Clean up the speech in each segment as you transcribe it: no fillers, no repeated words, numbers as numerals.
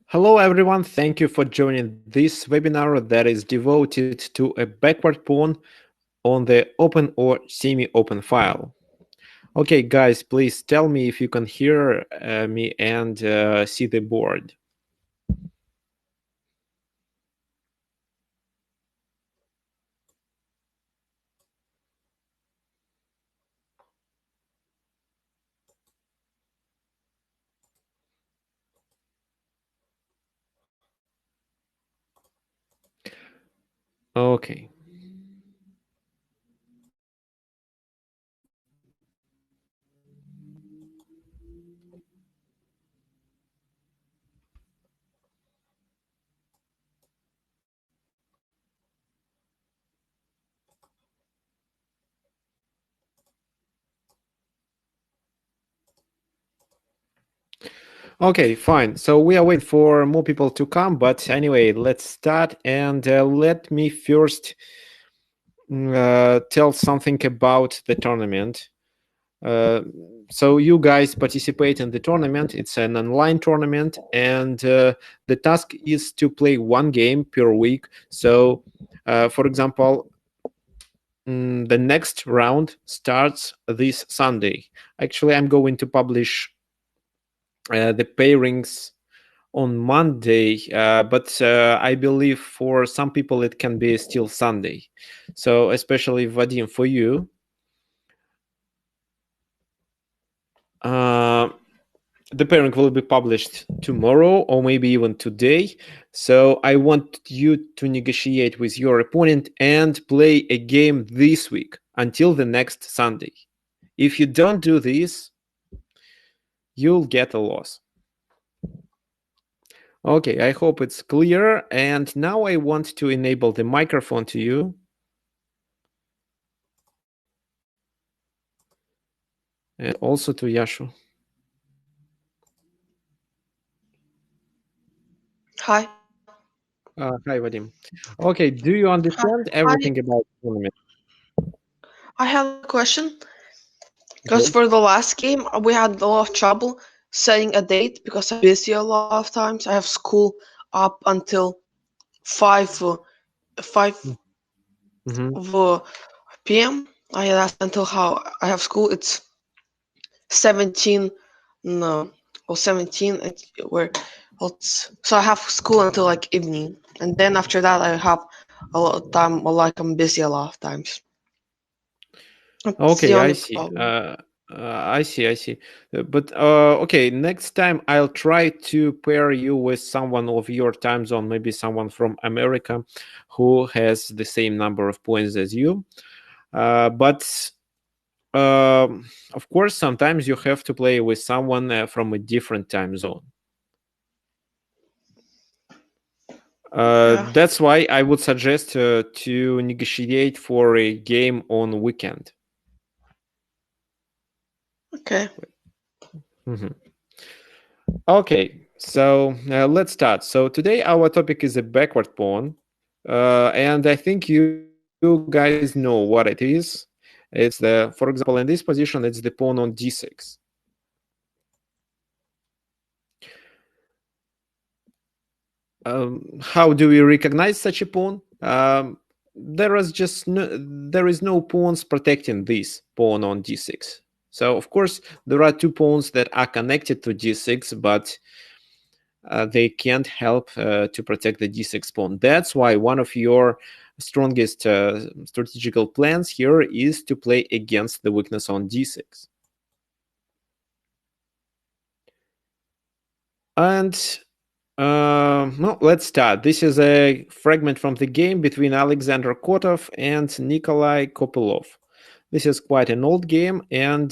Hello everyone, thank you for joining this webinar that is devoted to a backward pawn on the open or semi-open file. Okay guys, please tell me if you can hear me and see the board. Okay. Okay, fine. So we are waiting for more people to come, but anyway, let's start. And let me first tell something about the tournament. So you guys participate in the tournament. It's an online tournament, and the task is to play one game per week. So, for example, the next round starts this Sunday. Actually, I'm going to publish the pairings on Monday, but I believe for some people it can be still Sunday. So, especially Vadim, for you, the pairing will be published tomorrow or maybe even today. So I want you to negotiate with your opponent and play a game this week until the next Sunday. If you don't do this, you'll get a loss. Okay, I hope it's clear. And now I want to enable the microphone to you. And also to Yashu. Hi. Hi, Vadim. Okay, do you understand everything about the tournament? I have a question. Because for the last game, we had a lot of trouble setting a date because I'm busy a lot of times. I have school up until 5 p.m. That's until how I have school. It's 17, no, or 17. So I have school until like evening, and then after that I have a lot of time. Like I'm busy a lot of times. That's Okay, I see. I see. But okay, next time I'll try to pair you with someone of your time zone, maybe someone from America who has the same number of points as you. But of course, sometimes you have to play with someone from a different time zone. That's why I would suggest to negotiate for a game on weekend. Okay. Okay, so let's start. So today our topic is a backward pawn, and I think you guys know what it is. It's for example, in this position, it's the pawn on d6. How do we recognize such a pawn? There is no pawns protecting this pawn on d6. So of course there are two pawns that are connected to d6, but they can't help to protect the d6 pawn. That's why one of your strongest strategical plans here is to play against the weakness on d6. And no, let's start. This is a fragment from the game between Alexander Kotov and Nikolai Kopylov. This is quite an old game, and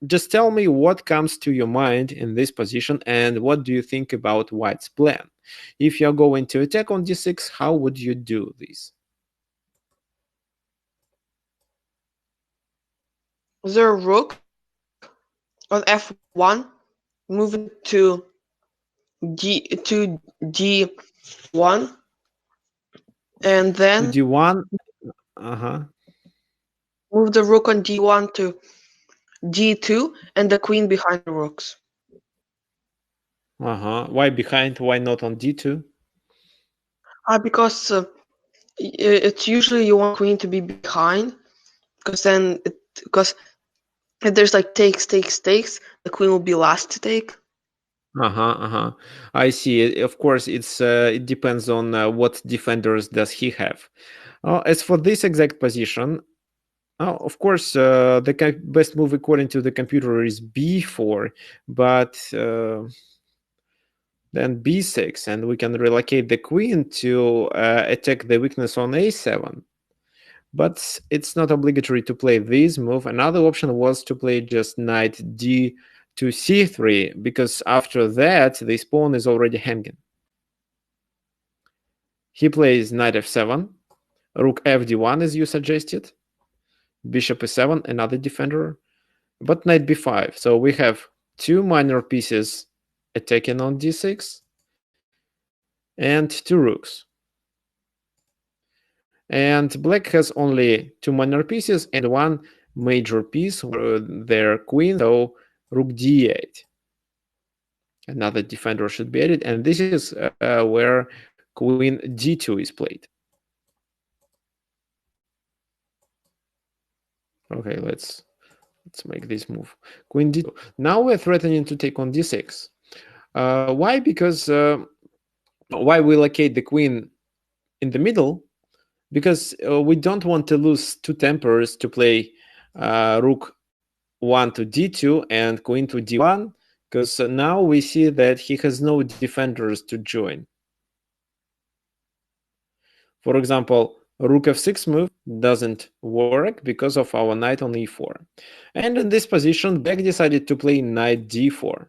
just tell me what comes to your mind in this position and what do you think about White's plan. If you're going to attack on d6, how would you do this? Is there a rook on f1 moving to d1 and then d1. move the rook on d1 to d2 and the queen behind the rooks. Why behind? Why not on d2? Because it's usually you want queen to be behind, because if there's like takes, the queen will be last to take. I see. Of course, it depends on what defenders does he have. As for this exact position, of course, the best move according to the computer is b4, but then b6, and we can relocate the queen to attack the weakness on a7. But it's not obligatory to play this move. Another option was to play just knight d to c3, because after that, this pawn is already hanging. He plays knight f7, rook fd1 as you suggested, bishop e7, another defender, but knight b5. So we have two minor pieces attacking on d6 and two rooks. And black has only two minor pieces and one major piece, their queen, so rook d8. Another defender should be added, and this is where queen d2 is played. Okay, let's make this move. Queen d2. Now we're threatening to take on d6. Why? Because why we locate the queen in the middle? Because we don't want to lose two tempers to play rook 1 to d2 and queen to d1, because now we see that he has no defenders to join. For example, rook f6 move doesn't work because of our knight on e4. And in this position, black decided to play knight d4.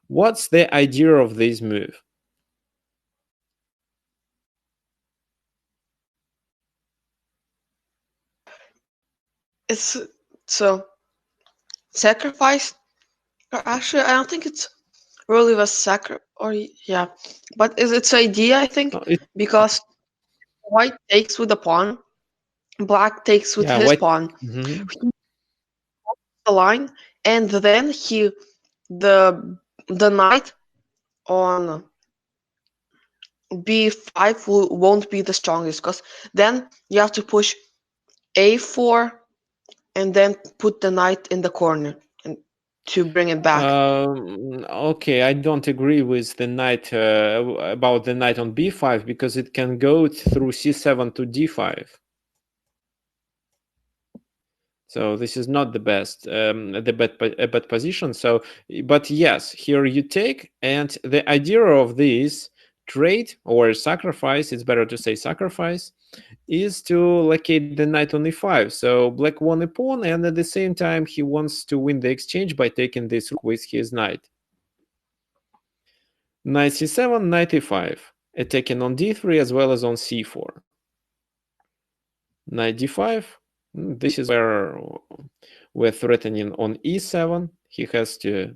What's the idea of this move? It's so sacrifice. Actually, I don't think it's really a but it's idea, I think, because white takes with the pawn, black takes with his pawn. The line, and then the knight on b5 won't be the strongest, because then you have to push a4 and then put the knight in the corner and to bring it back. Okay, I don't agree with the knight about the knight on b5, because it can go through c7 to d5. So this is not the best, bad position. So, but yes, here you take, and the idea of this trade or sacrifice, it's better to say sacrifice, is to locate the knight on e5. So black won a pawn, and at the same time he wants to win the exchange by taking this rook with his knight. Knight c7, knight e5, attacking on d3 as well as on c4. Knight d5. This is where we're threatening on e7. He has to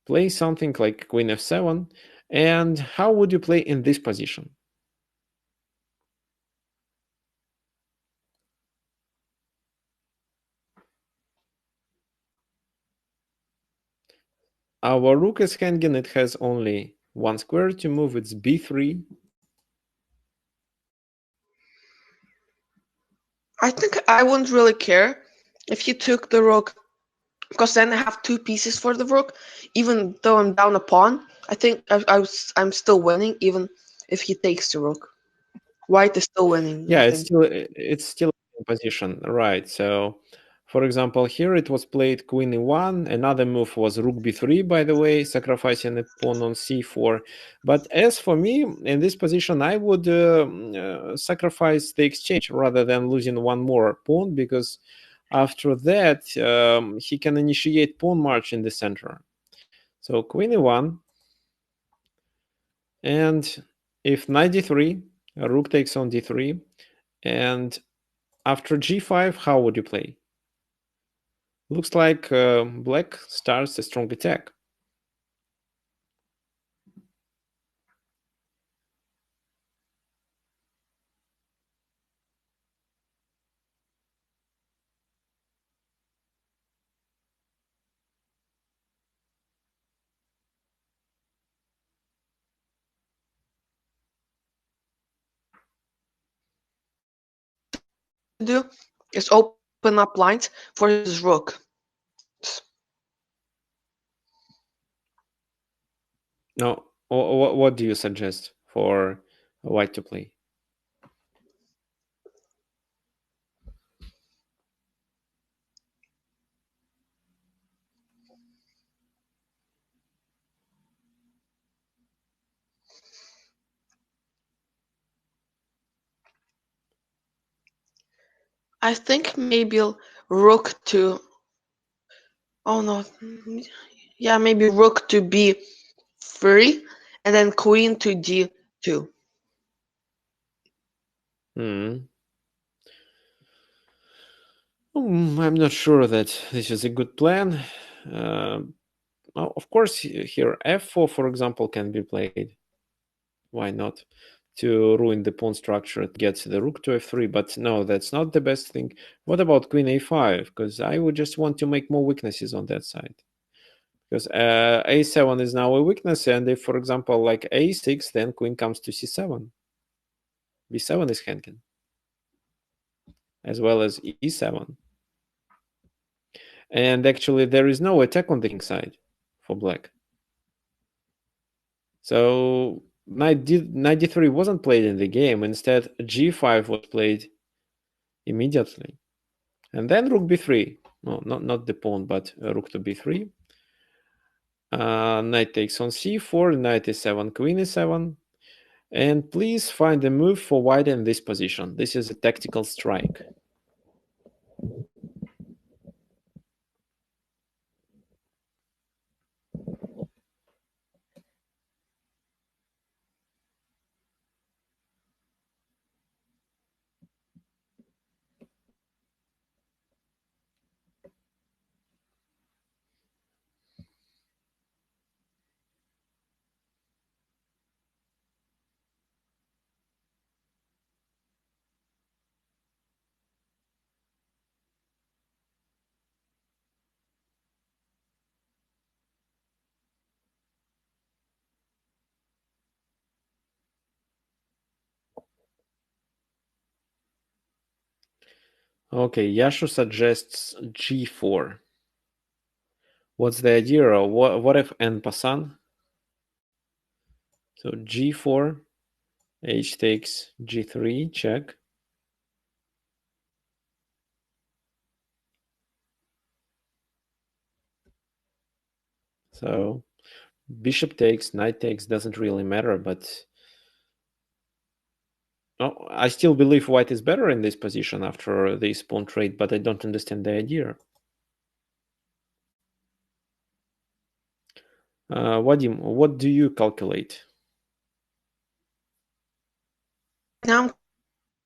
play something like queen f7. And how would you play in this position? Our rook is hanging. It has only one square to move. It's b3. I think I wouldn't really care if you took the rook, because then I have two pieces for the rook. Even though I'm down a pawn, I think I'm still winning, even if he takes the rook. White is still winning. Yeah, it's still in position, right? So, for example, here it was played queen e1. Another move was rook b3, by the way, sacrificing a pawn on c4. But as for me, in this position, I would sacrifice the exchange rather than losing one more pawn, because after that, he can initiate pawn march in the center. So queen e1, and if knight d3, rook takes on d3, and after g5, how would you play? Looks like black starts a strong attack. do is open up lines for his rook. No, what do you suggest for white to play? I think maybe rook to. Oh no. Yeah, maybe rook to b3 and then queen to d2. I'm not sure that this is a good plan. Well, of course, here f4, for example, can be played. Why not? To ruin the pawn structure, it gets the rook to f3, but no, that's not the best thing. What about queen a5? Because I would just want to make more weaknesses on that side. Because a7 is now a weakness, and if, for example, like a6, then queen comes to c7. b7 is hanging, as well as e7. And actually, there is no attack on the king side for black. So knight d3 wasn't played in the game. Instead, g5 was played immediately. And then rook b3. No, not the pawn, but rook to b3. Knight takes on c4, knight e7, queen e7. And please find a move for white in this position. This is a tactical strike. Okay, Yashu suggests g4. What's the idea? What if en passant? So g4, h takes g3, check. So bishop takes, knight takes, doesn't really matter, but I still believe white is better in this position after this pawn trade, but I don't understand the idea. Vadim, what do you calculate? Now I'm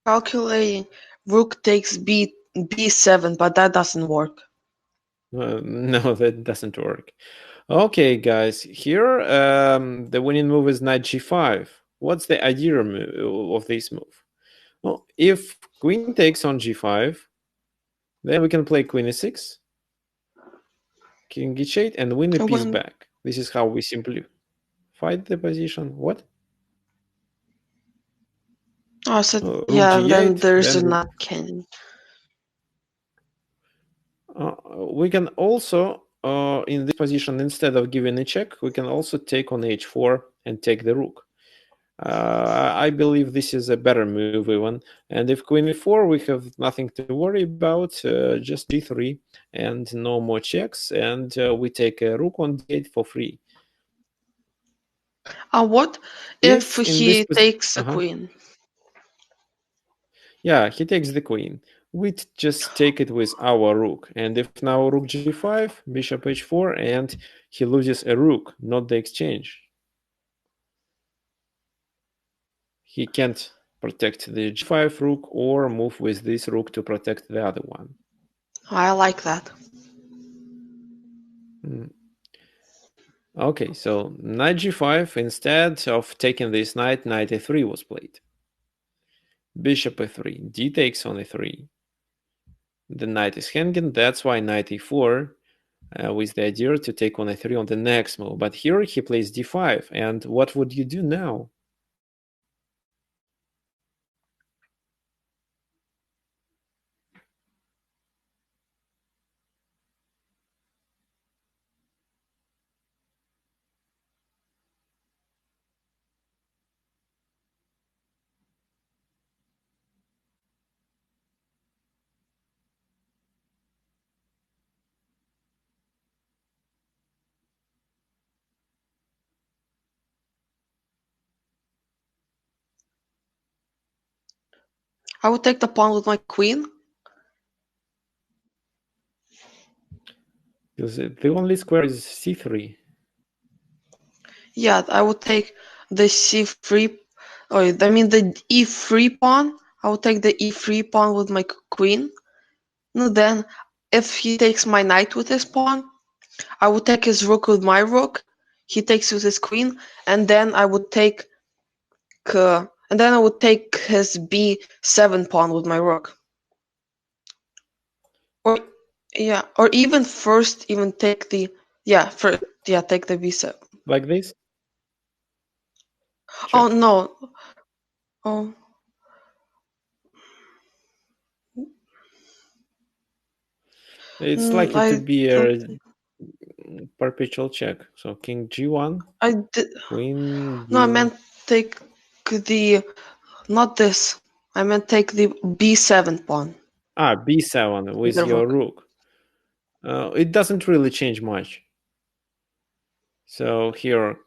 calculating rook takes b7, but that doesn't work. No, that doesn't work. Okay, guys, here the winning move is knight g5. What's the idea of this move? Well, if queen takes on g5, then we can play queen e6, king h8, and win a piece back. This is how we simplify the position. What? Oh, so yeah, g8, then there's then not cannon. We can also, in this position, instead of giving a check, we can also take on h4 and take the rook. I believe this is a better move even. And if queen e4, we have nothing to worry about, just g3 and no more checks, and we take a rook on d8 for free. What if he takes a queen? Yeah, he takes the queen. We just take it with our rook. And if now rook g5, bishop h4, and he loses a rook, not the exchange. He can't protect the g5 rook or move with this rook to protect the other one. I like that. Okay, so knight g5, instead of taking this knight, knight a3 was played. Bishop a3, d takes on a3. The knight is hanging, that's why knight e4, with the idea to take on a3 on the next move. But here he plays d5, and what would you do now? I would take the pawn with my queen. Because the only square is c3. Yeah, I would take the c3. Oh, I mean the e3 pawn. I would take the e3 pawn with my queen. No, then if he takes my knight with his pawn, I would take his rook with my rook. He takes with his queen, and then I would take his b7 pawn with my rook. Or or even first, take the take the b7. Like this? Oh Check. no. Oh. It's likely to I be don't a think perpetual check. So king g1, I did. queen No, I g. meant take the not this. I meant take the b7 pawn b7 with with the your rook. rook. It doesn't really change much. So here,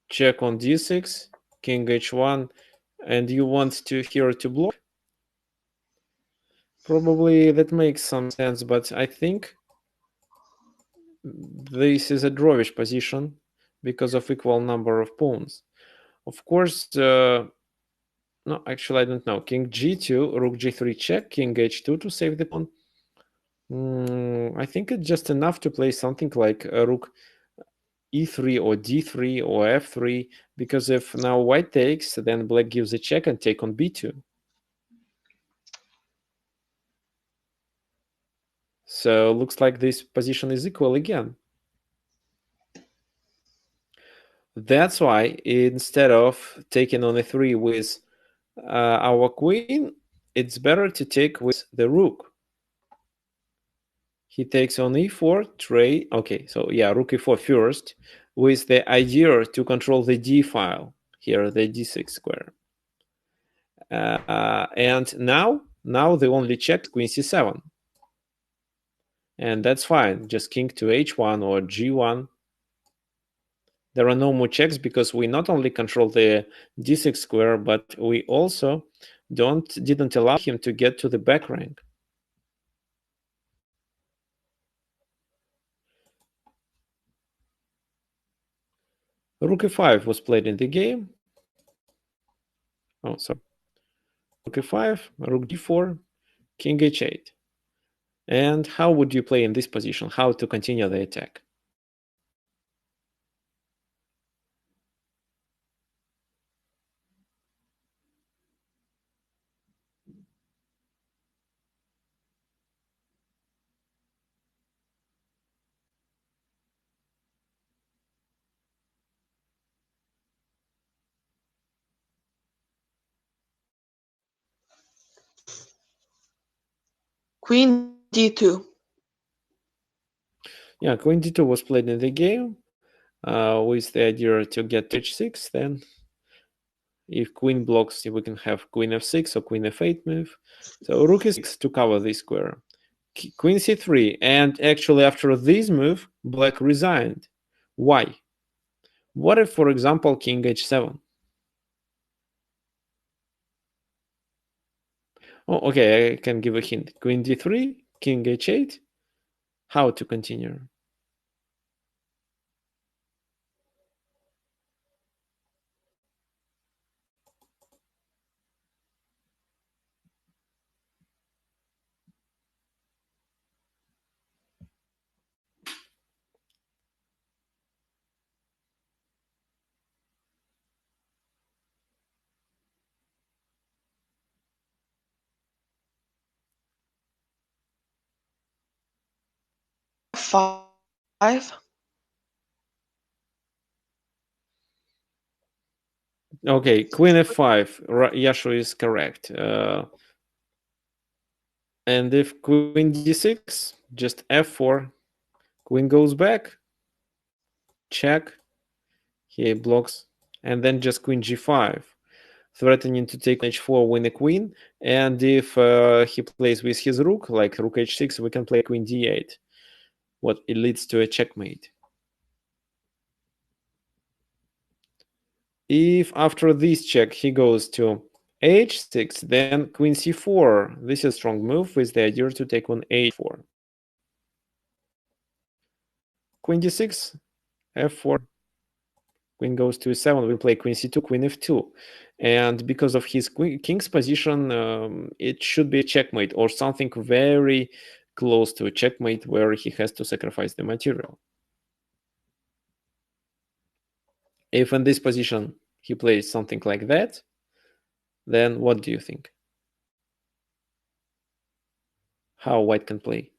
check on d6, king h1, and you want to here to block? Probably that makes some sense, but I think this is a drawish position because of equal number of pawns. Of course, no, actually, I don't know. King g2, rook g3 check, king h2 to save the pawn. I think it's just enough to play something like a rook e3 or d3 or f3, because if now white takes, then black gives a check and take on b2. So looks like this position is equal again. That's why instead of taking on a3 with our queen, it's better to take with the rook. He takes on e4, trade. Okay, so yeah, rook e4 first, with the idea to control the d file here, the d6 square. And now the only check queen c7, and that's fine. Just king to h1 or g1. There are no more checks because we not only control the d6 square, but we also didn't allow him to get to the back rank. Rook e5 was played in the game. Oh, sorry. Rook e5, rook d4, king h8. And how would you play in this position? How to continue the attack? Queen d2. Yeah, queen d2 was played in the game with the idea to get to h6. Then if queen blocks, we can have queen f6 or queen f8 move. So rook e6 to cover this square. Queen c3. And actually after this move, black resigned. Why? What if, for example, king h7? Oh, okay, I can give a hint. Queen d3, king h8. How to continue? F5. Okay, queen f5. Yashu is correct. And if queen d6, just f4. Queen goes back. Check. He blocks. And then just queen g5, threatening to take h4, win a queen. And if he plays with his rook, like rook h6, we can play queen d8. What it leads to a checkmate. If after this check he goes to h6, then queen c4. This is a strong move with the idea to take on h4. Queen d6, f4. Queen goes to e7. We play queen c2, queen f2. And because of his king's position, it should be a checkmate or something very close to a checkmate where he has to sacrifice the material. If in this position he plays something like that, then what do you think? How white can play?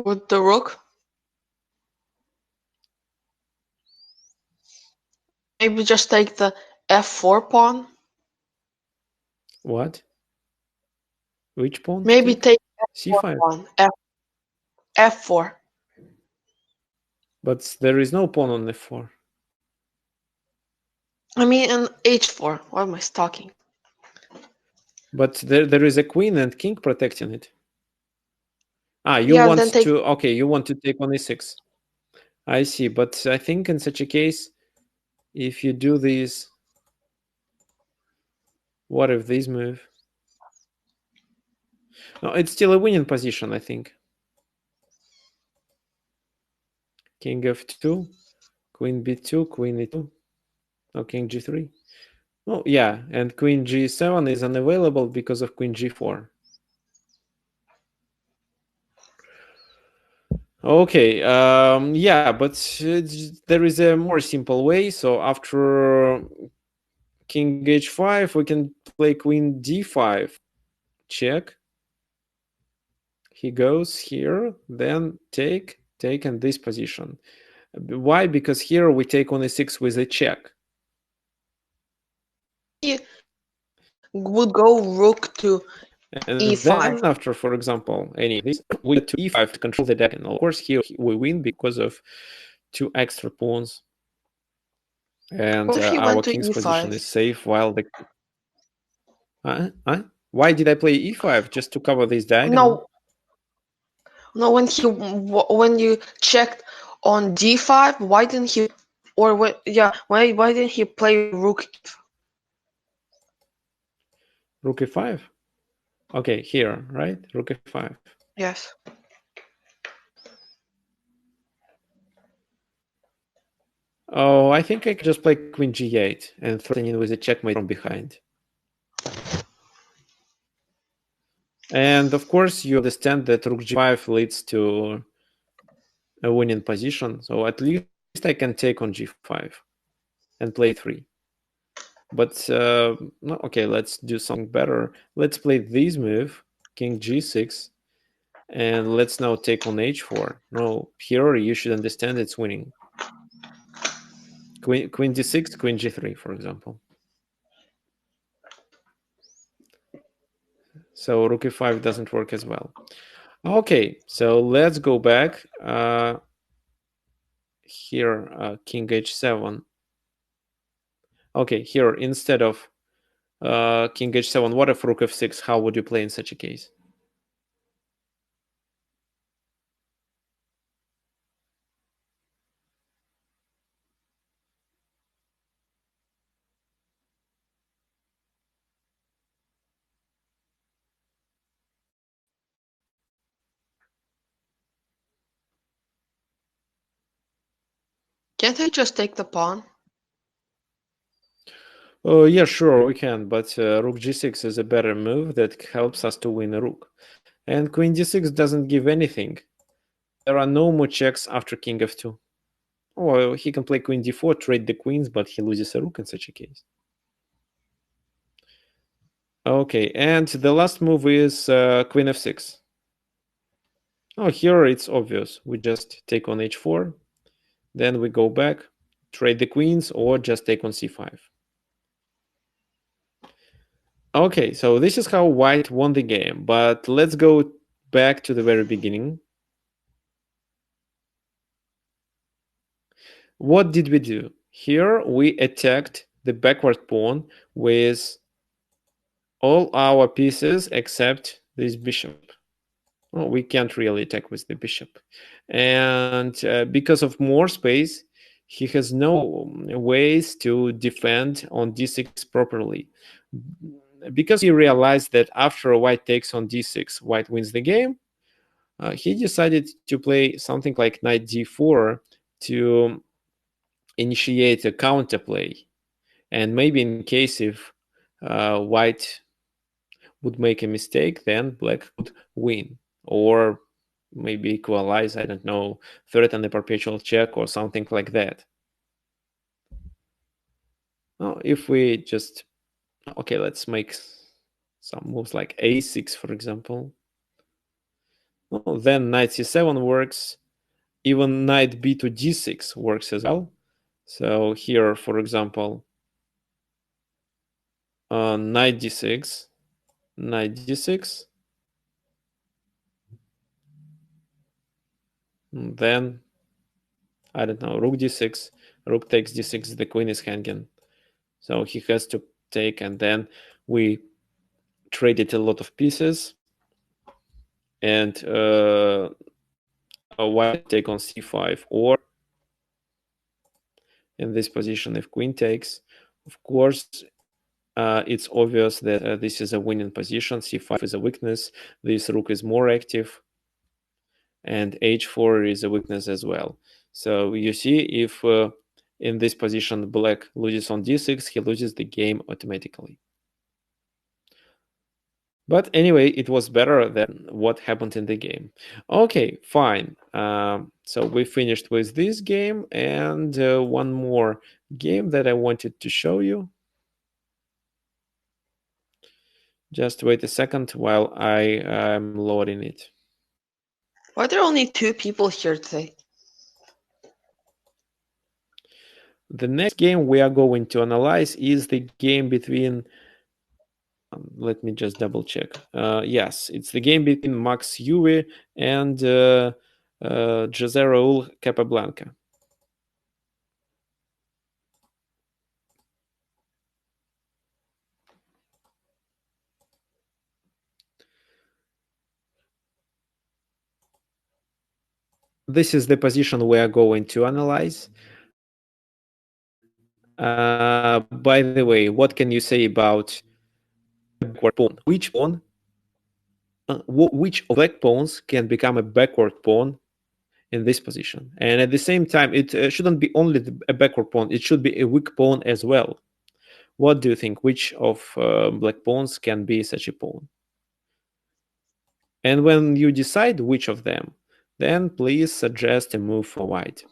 With the rook? Maybe just take the f4 pawn? What? Which pawn? Maybe take c5. pawn. f4. But there is no pawn on f4. I mean, an h4. What am I talking? But there is a queen and king protecting it. You Yeah, want then take... to... Okay, you want to take on e6. I see, but I think in such a case, if you do this... What if this move? No, it's still a winning position, I think. King f2, queen b2, queen e2. No, king g3. Oh, yeah, and queen g7 is unavailable because of queen g4. Okay, yeah, but there is a more simple way. So after king h5, we can play queen d5. Check. He goes here, then take in this position. Why? Because here we take on e6 with a check. He would go rook to And e5. then after, for example, any of these, we get to e5 to control the deck. And of course, here we win because of 2 extra pawns. And our king's position is safe while the... Why did I play e5? Just to cover this diagonal? No, when you checked on d5, why didn't he... Or why didn't he play rook? Rook e5? Okay, here, right? Rook e5. Yes. Oh, I think I could just play queen g8 and threaten with a checkmate from behind. And of course, you understand that rook g5 leads to a winning position. So at least I can take on g5 and play 3. But okay, let's do something better. Let's play this move, king g6, and let's now take on h4. No, here you should understand it's winning. Queen d6, queen g3, for example. So rook e5 doesn't work as well. Okay, so let's go back. Here, king h7. Okay, here, instead of king h7, what if rook f6? How would you play in such a case? Can't I just take the pawn? Oh, yeah, sure, we can, but rook g6 is a better move that helps us to win a rook. And queen d6 doesn't give anything. There are no more checks after king f2. Or he can play queen d4, trade the queens, but he loses a rook in such a case. Okay, and the last move is queen f6. Oh, here it's obvious. We just take on h4, then we go back, trade the queens, or just take on c5. Okay, so this is how white won the game, but let's go back to the very beginning. what did we do? Here we attacked the backward pawn with all our pieces except this bishop. Well, we can't really attack with the bishop. And because of more space, he has no ways to defend on d6 properly. Because he realized that after white takes on d6, white wins the game, he decided to play something like knight d4 to initiate a counterplay. And maybe in case if white would make a mistake, then black could win. Or maybe equalize, I don't know, threaten a perpetual check or something like that. Well, if we just, okay, let's make some moves like a6, for example. Well, then knight c7 works. Even knight b to d6 works as well. So here, for example, knight d6, knight d6. Then, I don't know, rook d6, rook takes d6, the queen is hanging. So he has to take, and then we traded a lot of pieces. And white take on c5, or in this position, if queen takes, of course, it's obvious that this is a winning position. c5 is a weakness. This rook is more active. And h4 is a weakness as well. So you see, if in this position black loses on d6, he loses the game automatically. But anyway, it was better than what happened in the game. Okay, fine. So we finished with this game, and one more game that I wanted to show you. Just wait a second while I am loading it. Why are there only 2 people here today? The next game we are going to analyze is the game between, let me just double check. Yes, it's the game between Max Euwe and Jose Raul Capablanca. This is the position we are going to analyze. By the way, what can you say about backward pawn? Which pawn, which of black pawns can become a backward pawn in this position? And at the same time, it shouldn't be only a backward pawn, it should be a weak pawn as well. What do you think? Which of black pawns can be such a pawn? And when you decide which of them, then please suggest a move for white.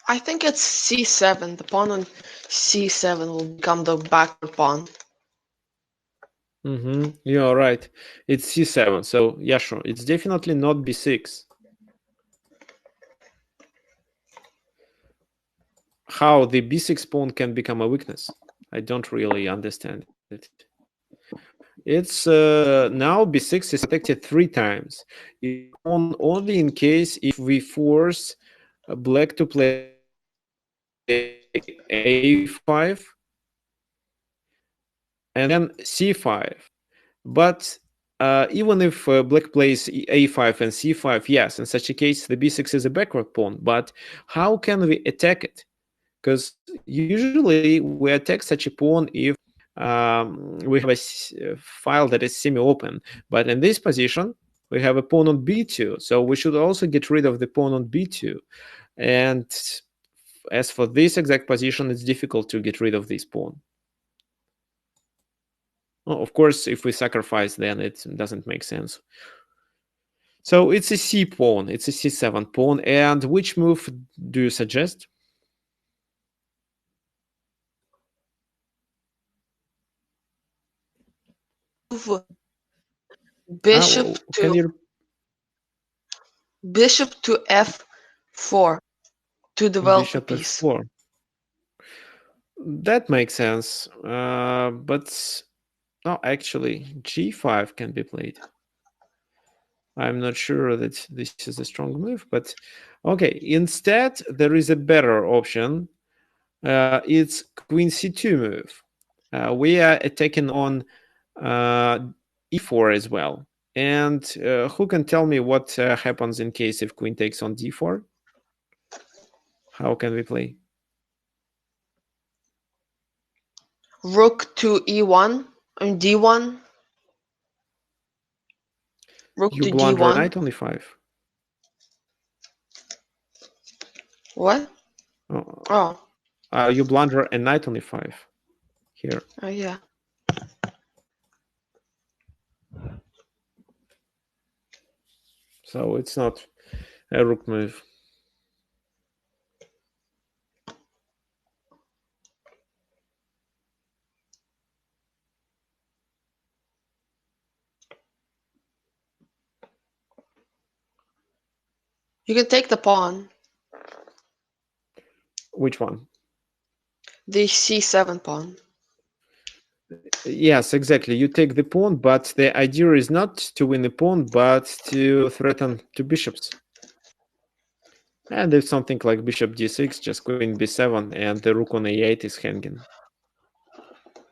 I think it's c7. The pawn on c7 will become the backward pawn. You're right. It's c7. So yeah, sure. It's definitely not b6. How the b6 pawn can become a weakness? I don't really understand it. It's now b6 is protected 3 times. Only in case if we force black to play a5 and then c5. But even if black plays a5 and c5, yes, in such a case, the b6 is a backward pawn. But how can we attack it? Because usually we attack such a pawn if we have a file that is semi-open. But in this position, we have a pawn on b2. So we should also get rid of the pawn on b2. And as for this exact position, it's difficult to get rid of this pawn. Well, of course, if we sacrifice, then it doesn't make sense. So it's a c pawn. It's a c7 pawn. And which move do you suggest? bishop Can to you f4 to develop the bishop piece. f4? That makes sense. But no, actually, g5 can be played. I'm not sure that this is a strong move, but okay. Instead, there is a better option. It's queen c2 move. We are attacking on e4 as well. And who can tell me what happens in case if queen takes on d4? How can we play? Rook to e1 and d1. Rook You to blunder d1. knight on e5. What? Oh. You blunder a knight on e5 here. Oh yeah. So it's not a rook move. You can take the pawn. Which one? The c7 pawn. Yes, exactly. You take the pawn, but the idea is not to win the pawn, but to threaten two bishops. And if something like bishop d6, just queen b7, and the rook on a8 is hanging.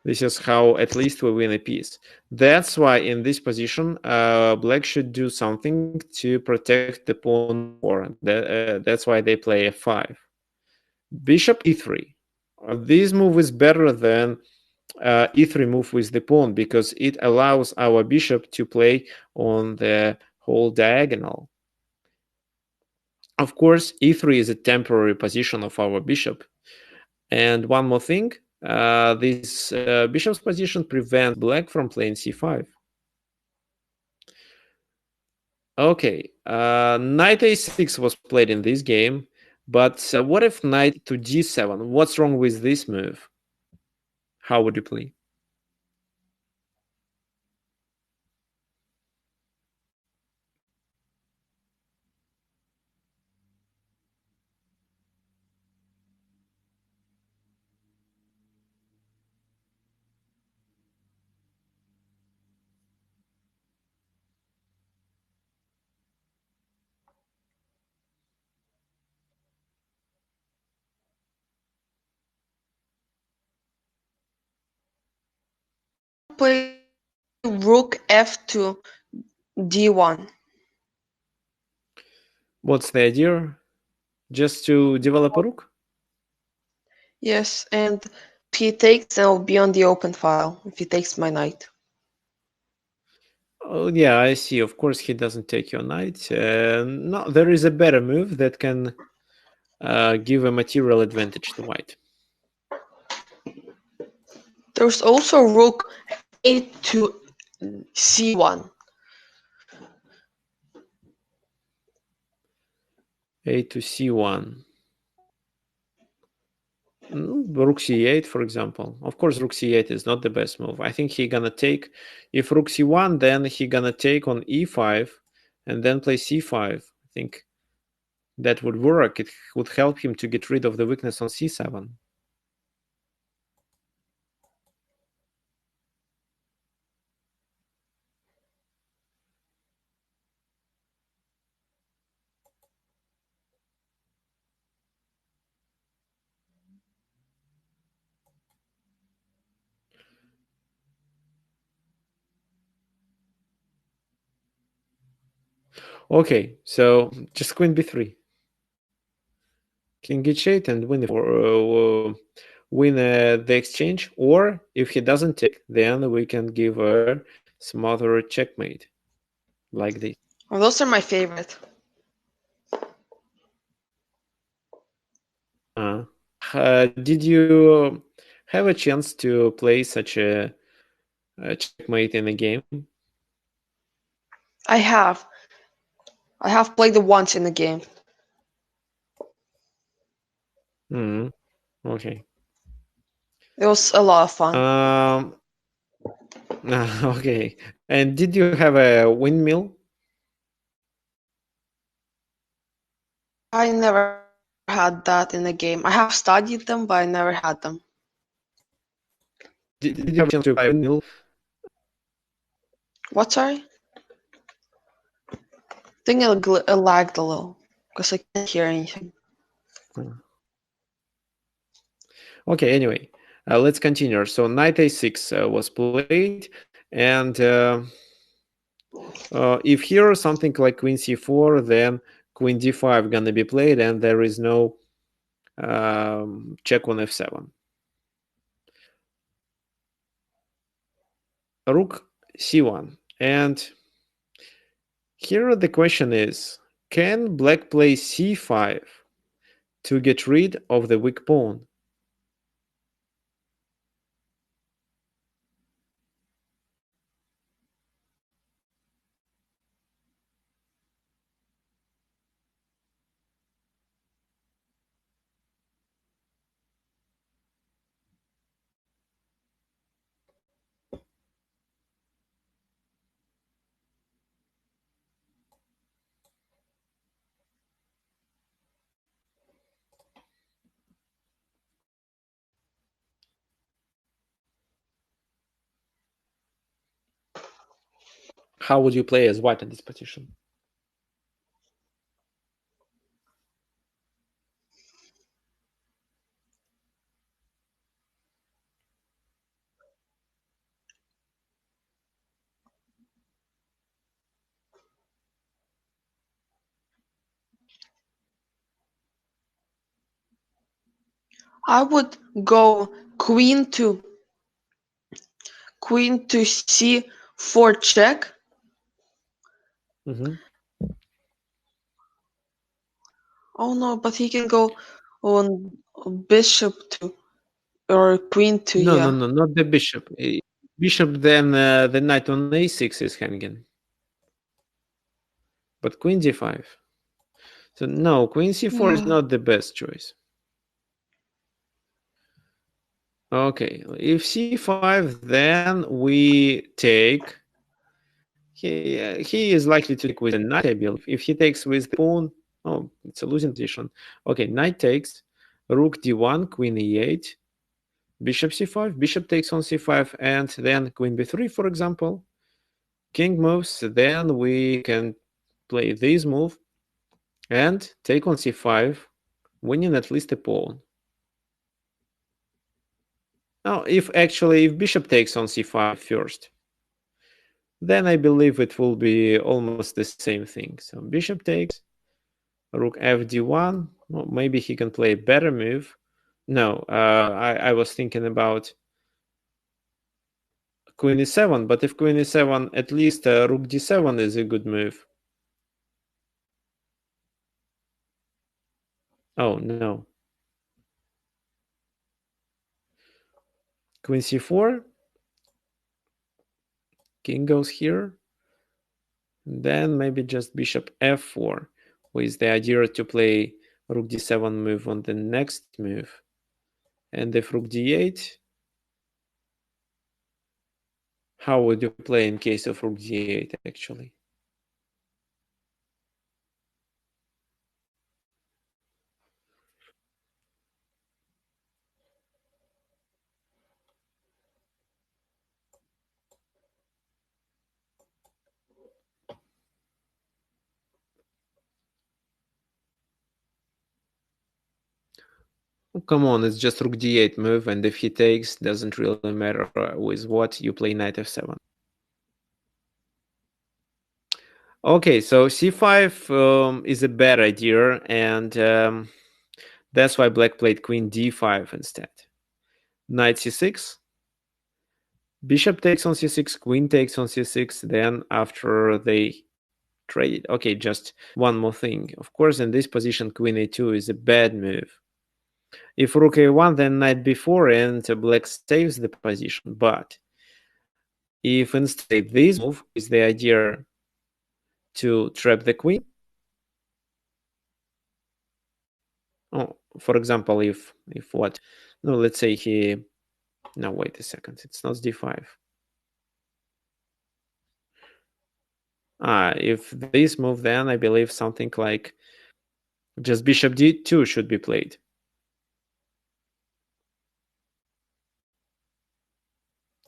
This is how at least we win a piece. That's why in this position, black should do something to protect the pawn for. That's why they play f5. Bishop e3. This move is better than e3 move with the pawn because it allows our bishop to play on the whole diagonal. Of course, e3 is a temporary position of our bishop. And one more thing, this bishop's position prevents black from playing c5. Okay, knight a6 was played in this game, but what if knight to g7? What's wrong with this move? How would you play? Play rook f to d1. What's the idea? Just to develop a rook? Yes, and if he takes, then I'll be on the open file if he takes my knight. Oh, yeah, I see. Of course, he doesn't take your knight. No, there is a better move that can give a material advantage to white. There's also rook a to c1. A to c1. Rook c8, for example. Of course, rook c8 is not the best move. I think he gonna take, if rook c1, then he gonna take on e5 and then play c5. I think that would work. It would help him to get rid of the weakness on c7. Okay, so just queen b3. King h8 and win the exchange, or if he doesn't take, then we can give some other checkmate like this. Well, those are my favorite. Did you have a chance to play such a checkmate in a game? I have played it once in the game. Okay. It was a lot of fun. Okay. And did you have a windmill? I never had that in a game. I have studied them, but I never had them. Did you have a chance to play windmill? What, sorry? I think it lagged a little because I can't hear anything. Okay, anyway, let's continue. So knight a6 was played, and if here something like queen c4, then queen d5 gonna be played, and there is no check on f7. Rook c1, and here the question is, can black play c5 to get rid of the weak pawn? How would you play as white in this position? I would go queen to c4 check. Mm-hmm. Oh no, but he can go on bishop to or queen to, No, yeah. no, not the bishop. Bishop, then the knight on a6 is hanging. But queen d5. So no, queen c4 is Yeah. not the best choice. Okay, if c5, then we take. He is likely to take with a knight, I believe. If he takes with the pawn, oh, it's a losing position. Okay, knight takes, rook d1, queen e8, bishop c5, bishop takes on c5, and then queen b3, for example. King moves, then we can play this move and take on c5, winning at least a pawn. Now, if bishop takes on c5 first, then I believe it will be almost the same thing. So bishop takes, rook fd1. Well, maybe he can play a better move. No, I was thinking about queen e7, but if queen e7, at least rook d7 is a good move. Oh, no. Queen c4, king goes here. Then maybe just bishop f4 with the idea to play rook d7 move on the next move. And if rook d8, how would you play in case of rook d8 actually? Oh, come on, it's just rook d8 move, and if he takes, doesn't really matter with what you play knight f7. Okay, so c5 is a bad idea, and that's why black played queen d5 instead. Knight c6, bishop takes on c6, queen takes on c6, then after they trade. Okay, just one more thing. Of course, in this position, queen a2 is a bad move. If rook a1, then knight b4, and black saves the position. But if instead this move is the idea to trap the queen, oh, for example, if what? No, let's say he. No, wait a second. It's not d5. If this move, then I believe something like just bishop d2 should be played.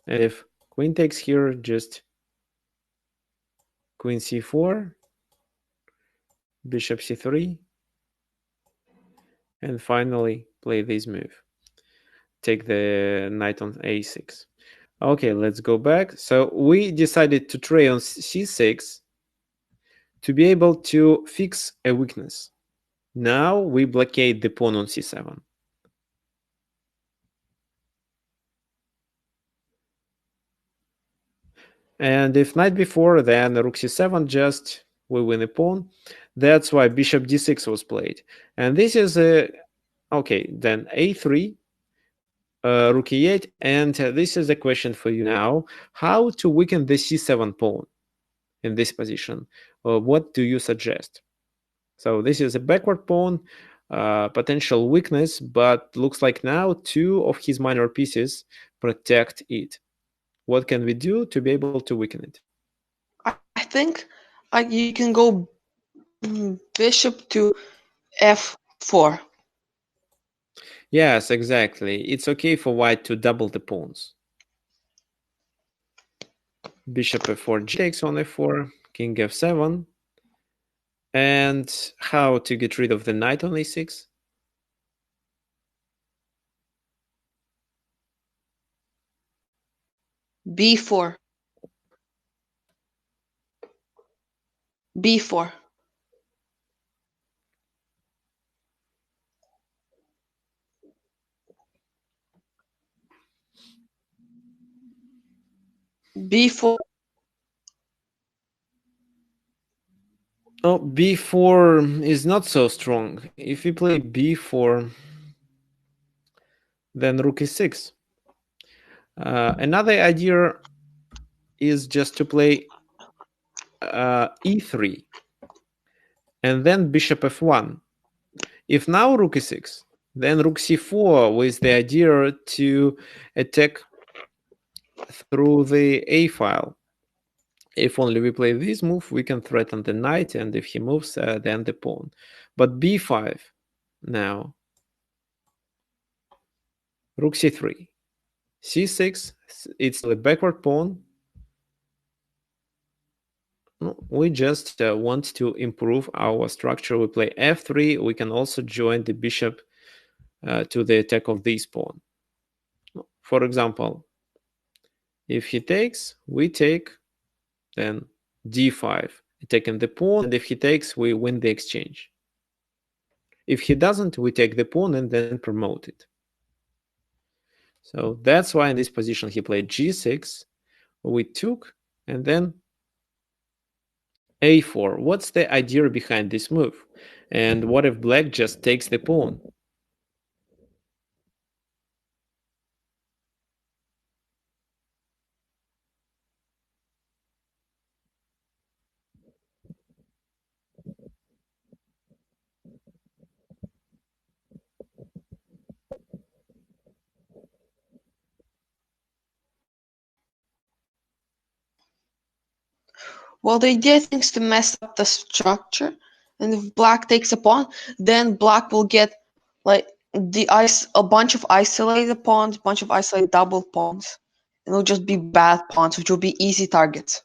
And if queen takes here, just queen c4, bishop c3, and finally play this move. Take the knight on a6. Okay, let's go back. So we decided to try on c6 to be able to fix a weakness. Now we blockade the pawn on c7. And if knight b4, then rook c7, just we win a pawn. That's why bishop d6 was played. And this is a, okay, then a3, rook e8, and this is a question for you now. How to weaken the c7 pawn in this position? What do you suggest? So this is a backward pawn, potential weakness, but looks like now two of his minor pieces protect it. What can we do to be able to weaken it? I think you can go bishop to f4. Yes, exactly. It's okay for white to double the pawns. Bishop f4, g takes on f4, king f7. And how to get rid of the knight on a6? b4. b4. b4. Oh, b4 is not so strong. If we play b4, then rook e6. Another idea is just to play e3 and then bishop f1. If now rook e6, then rook c4 with the idea to attack through the a file. If only we play this move, we can threaten the knight, and if he moves, then the pawn. But b5 now. Rook c3. c6, it's the backward pawn. We just want to improve our structure. We play f3. We can also join the bishop to the attack of this pawn. For example, if he takes, we take, then d5, attacking the pawn, and if he takes, we win the exchange. If he doesn't, we take the pawn and then promote it. So that's why in this position he played g6, we took, and then a4. What's the idea behind this move? And what if black just takes the pawn? Well, the idea thinks to mess up the structure, and if black takes a pawn, then black will get like a bunch of isolated pawns, a bunch of isolated double pawns, and it'll just be bad pawns, which will be easy targets.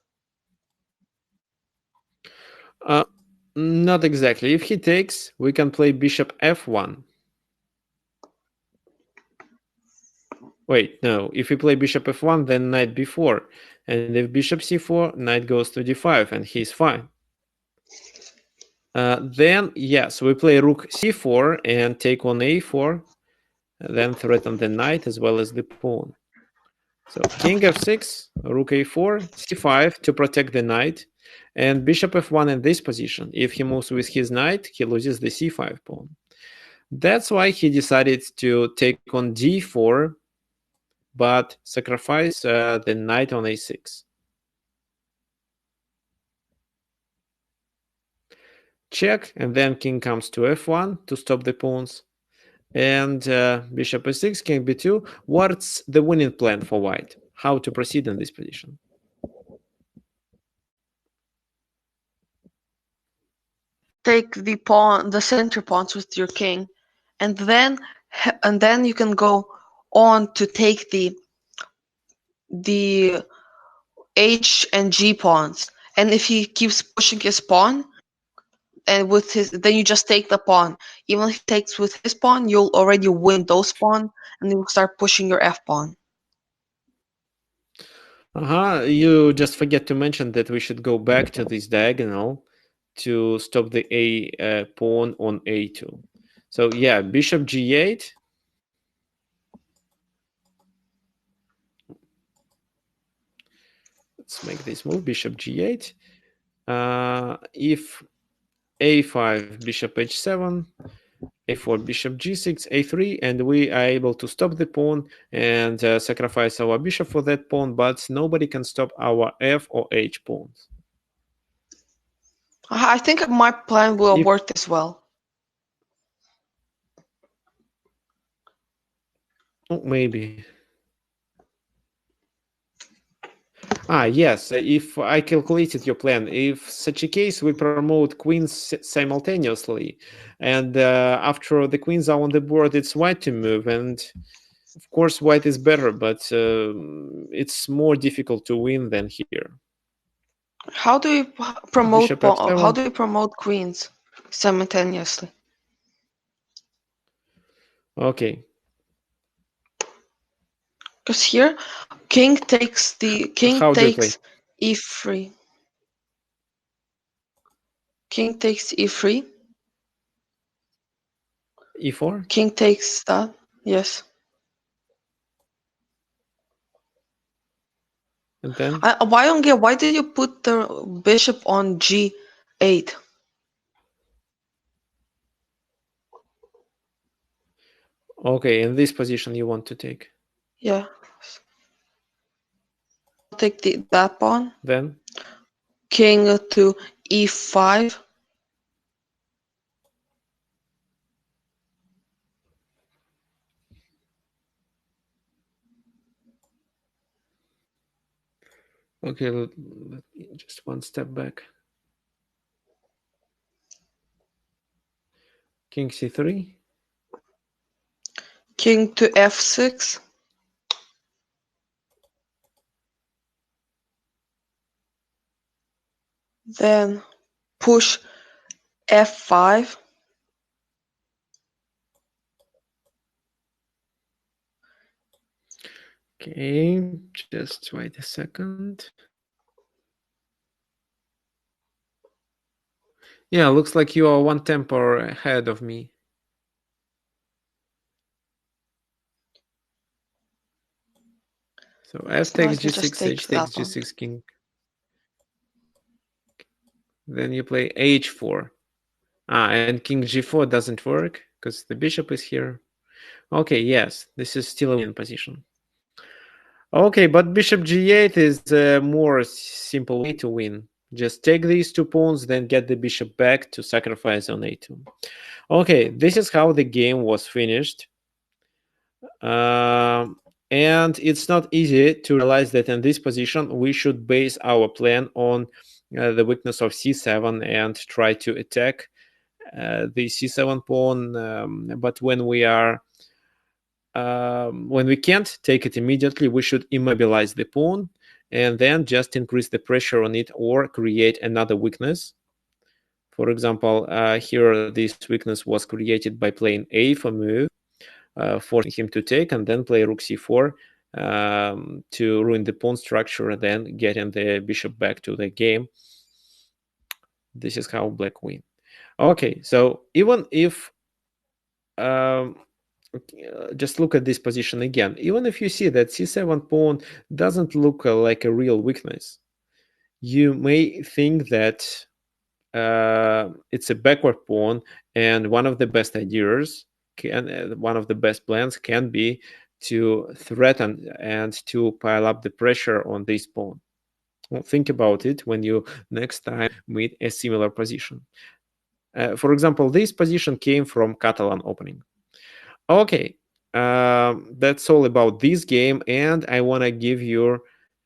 Not exactly. If he takes, we can play bishop f1. Wait, no. If we play bishop f1, then knight b4. And if bishop c4, knight goes to d5, and he's fine. Then, yes, we play rook c4 and take on a4, then threaten the knight as well as the pawn. So king f6, rook a4, c5 to protect the knight, and bishop f1 in this position. If he moves with his knight, he loses the c5 pawn. That's why he decided to take on d4, but sacrifice the knight on a6. Check, and then king comes to f1 to stop the pawns. And bishop e6, king b2. What's the winning plan for white? How to proceed in this position? take the center pawns with your king, and then you can go on to take the H and G pawns. And if he keeps pushing his pawn, and then you just take the pawn. Even if he takes with his pawn, you'll already win those pawn, and you'll start pushing your F pawn. You just forget to mention that we should go back to this diagonal to stop the A pawn on A2. So yeah, bishop G8. Let's make this move, bishop G8. If A5, bishop H7, A4, bishop G6, A3, and we are able to stop the pawn and sacrifice our bishop for that pawn, but nobody can stop our F or H pawns. I think my plan will work as well. Oh, maybe. Yes, if I calculated your plan, if such a case, we promote queens simultaneously, and after the queens are on the board, it's white to move, and of course white is better, but it's more difficult to win than here. How do you promote queens simultaneously? Okay. Because here, king takes e3. King takes e3. E4? King takes that. Yes. And then? Why did you put the bishop on G8? Okay, in this position you want to take. Yeah. Take that pawn. Then? King to E5. Okay, let me just one step back. King C3. King to F6. Then push F5. Okay, just wait a second. Yeah, looks like you are one tempo ahead of me. So F takes G6, H takes G6, king. Then you play H4. And king G4 doesn't work because the bishop is here. Okay, yes, this is still a win position. Okay, but bishop G8 is a more simple way to win. Just take these two pawns, then get the bishop back to sacrifice on A2. Okay, this is how the game was finished. And it's not easy to realize that in this position, we should base our plan on the weakness of C7 and try to attack the C7 pawn. But when we can't take it immediately, we should immobilize the pawn and then just increase the pressure on it or create another weakness. For example, here this weakness was created by playing A4 move, forcing him to take, and then play rook c4 to ruin the pawn structure and then getting the bishop back to the game. This is how black win. Okay, so even if just look at this position again. Even if you see that c7 pawn doesn't look like a real weakness, you may think that it's a backward pawn, and one of the best ideas one of the best plans can be to threaten and to pile up the pressure on this pawn. Well, think about it when you next time meet a similar position. For example, this position came from Catalan opening. Okay, that's all about this game, and I want to give you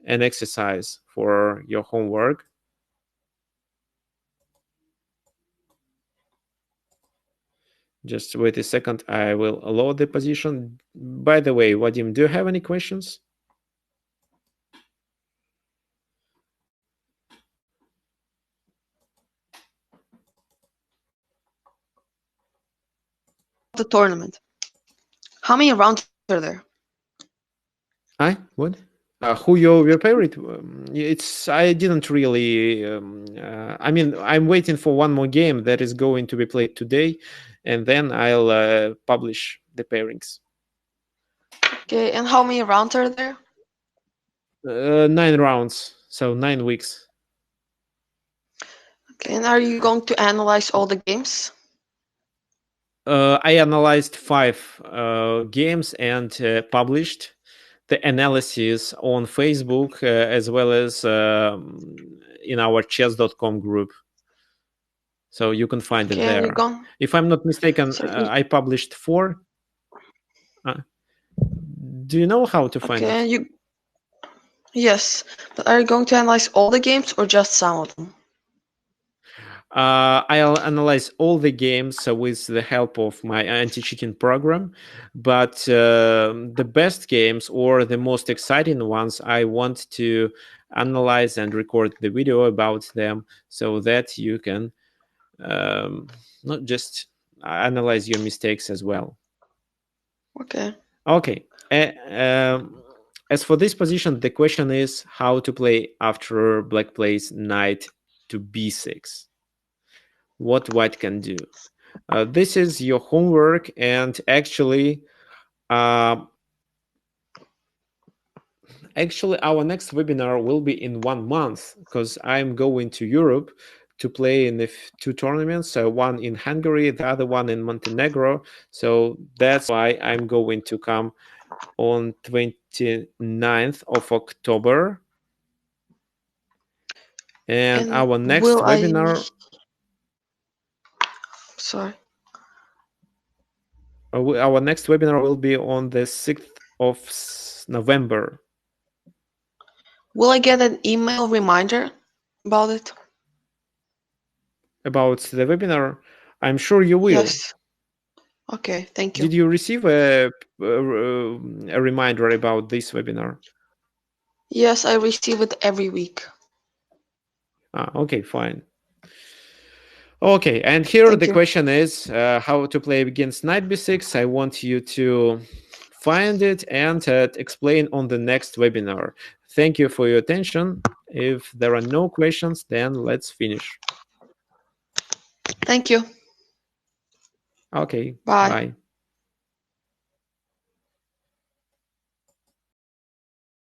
an exercise for your homework. Just wait a second. I will load the position. By the way, Vadim, do you have any questions? The tournament. How many rounds are there? What? Who your favorite? It's I didn't really. I mean, I'm waiting for one more game that is going to be played today, and then I'll publish the pairings. Okay, and how many rounds are there? 9 rounds, so 9 weeks. Okay, and are you going to analyze all the games? I analyzed 5 games and published the analysis on Facebook as well as in our chess.com group. So you can find it there. If I'm not mistaken, I published 4. Do you know how to find it? Yes, but are you going to analyze all the games or just some of them? I'll analyze all the games with the help of my anti-cheating program, but the best games or the most exciting ones, I want to analyze and record the video about them so that you can not just analyze your mistakes as well. Okay. Okay. As for this position, the question is how to play after black plays knight to b6. What white can do. This is your homework, and actually our next webinar will be in 1 month because I'm going to Europe to play in the 2 tournaments, one in Hungary, the other one in Montenegro. So that's why I'm going to come on 29th of October. And our next webinar... Sorry. Our next webinar will be on the 6th of November. Will I get an email reminder about it? About the webinar? I'm sure you will. Yes. Okay, thank you. Did you receive a reminder about this webinar? Yes, I receive it every week. Okay, fine. Okay, and here the question is how to play against knight b6. I want you to find it and explain on the next webinar. Thank you for your attention. If there are no questions, then let's finish. Thank you. Okay, Bye. Bye.